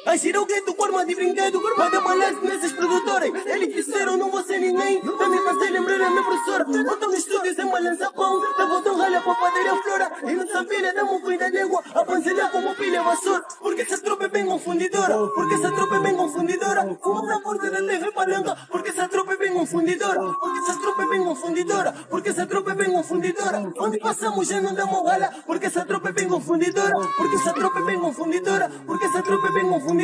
A girar o gueto com arma de brinquedo, paga malhas nesses produtores. Eles disseram não vou ser ninguém, também passei lembrar a minha professora. Botam no estúdio sem uma lança-pão, tá botando ralha pra padeira flora. E não sabia, dá-me cuida de água, a pancelha como pilha vassoura. Porque essa tropa é bem confundidora, porque essa tropa é bem confundidora. Fuma na porta da TV Palanca, porque essa tropa é bem confundidora. Porque essa tropa é bem confundidora, porque essa tropa é bem confundidora. Onde passamos já não damos ralha, porque essa tropa é bem confundidora. Porque essa tropa é bem confundidora, porque essa tropa é bem confundidora.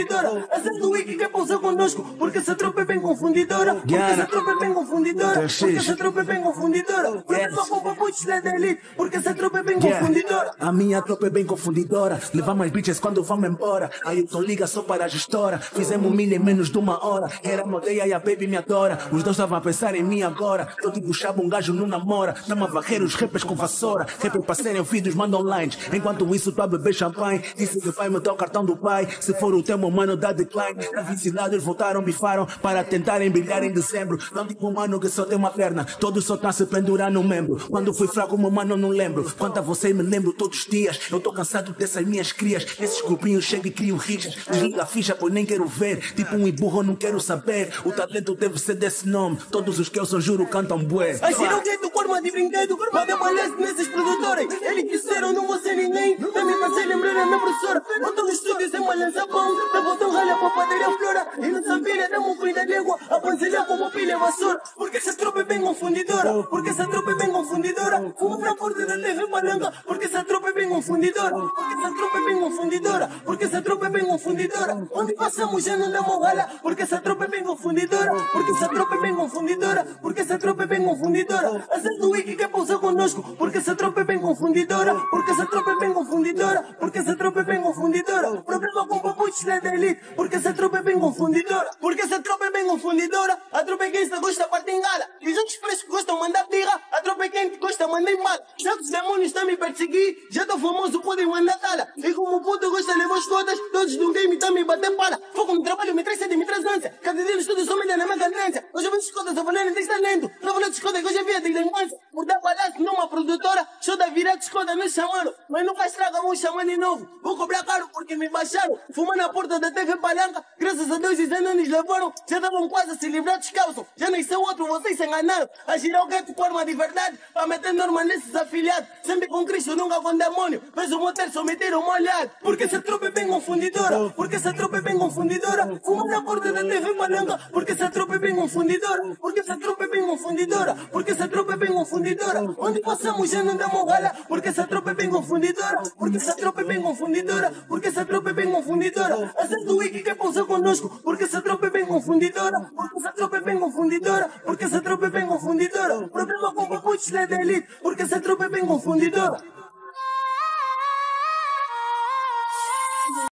Acerta o wiki que pousar conosco, porque essa tropa é bem confundidora. Porque essa tropa é bem confundidora, porque essa tropa é bem confundidora. Só com papuchos da elite, porque essa tropa é bem confundidora. A minha tropa é bem confundidora. Levar mais bitches quando vamos embora. Aí eu tô liga só para a gestora. Fizemos 1000 em menos de uma hora. Era modeia e a baby me adora. Os dois estavam a pensar em mim agora. Tô tipo chabo, um gajo não namora. Tamo a varrer os rappers com vassoura. Rapper pra serem ouvidos, mandam lines. Enquanto isso, tu a beber champanhe. Disse que vai me dar o cartão do pai. Se for o teu, meu mano, dá decline. Na vizinhança voltaram, bifaram para tentarem brilhar em dezembro. Não tipo um mano que só tem uma perna. Todos só tá se pendurar no membro. Quando fui fraco, meu mano, não lembro. Quanto a você, me lembro todos os dias. Eu tô cansado dessas minhas crias. Esses grupinhos chegam e criam rixas. Desliga a ficha, pois nem quero ver. Tipo um burro, não quero saber. O talento deve ser desse nome. Todos os que eu só juro cantam bué. A girar o gueto com arma de brinquedo, paga malhas nesses produtores. Eles disseram não vou ser ninguém, também passei lembrar a minha professora. Botam no estúdio sem uma lança-pão, tá botando ralha pra padeira flora. E não sabia, dá-me cuida de água, a pancelha como pilha vassoura. Porque essa tropa é bem confundidora, porque essa tropa é bem confundidora. Fuma na porta da TV Palanca, porque essa tropa é bem confundidora. Porque essa tropa é bem confundidora, porque essa tropa é bem confundidora. Onde passamos já não damos ralha, porque essa tropa é bem confundidora. Porque essa tropa é bem confundidora, porque essa tropa é bem confundidora. Acerta o wiki que pousar conosco, porque essa tropa é bem confundidora. Porque essa tropa é bem confundidora, porque essa tropa é bem confundidora. Problema com papuchos da elite, porque essa tropa é bem confundidora. Porque essa tropa é bem confundidora. A tropa é quem se gosta de partingala. E os outros preços gostam de mandar birra. A tropa é quem gosta de mandar mal. Já que os demônios estão me perseguir, já tô famoso, podem mandar tala. E como o puto gosta de levar as todas, todos do game estão me bater para. Foco no trabalho, me traz sede, me traz ânsia. Cada dia estudo só me dá na minha cadência. Hoje eu vou escotas, eu falei, não tem talento. Eu vou escotas que hoje eu vi a delinquência. Por dar palhaço numa produtora, show da virada de escoda me chamaram. Mas nunca estragam um chamando de novo. Vou cobrar caro porque me baixaram. Fumando na porta da TV Palanca. Graças a Deus, os anos levaram. Já estavam quase a se livrar dos calços. Já nem sei outro, vocês se enganaram. A girar o gueto com arma de verdade. Pra meter norma nesses afiliados. Sempre com Cristo, nunca com demônio. Mas o motel só meteram molhado. Porque essa tropa é bem confundidora. Porque essa tropa é bem confundidora. Fumando na porta da TV Palanca. Porque essa tropa é bem confundidora. Porque essa tropa é bem confundidora. Porque essa tropa é bem confundidora. Onde passamos já não damos ralha. Porque essa tropa é bem confundidora. Porque essa tropa é bem confundidora. Porque essa tropa é bem confundidora. Acerta o wiki que pousar conosco. Porque essa tropa é bem confundidora. Porque essa tropa é bem confundidora. Porque essa tropa é bem confundidora. Problema com papuchos da elite. Porque essa tropa é bem confundidora.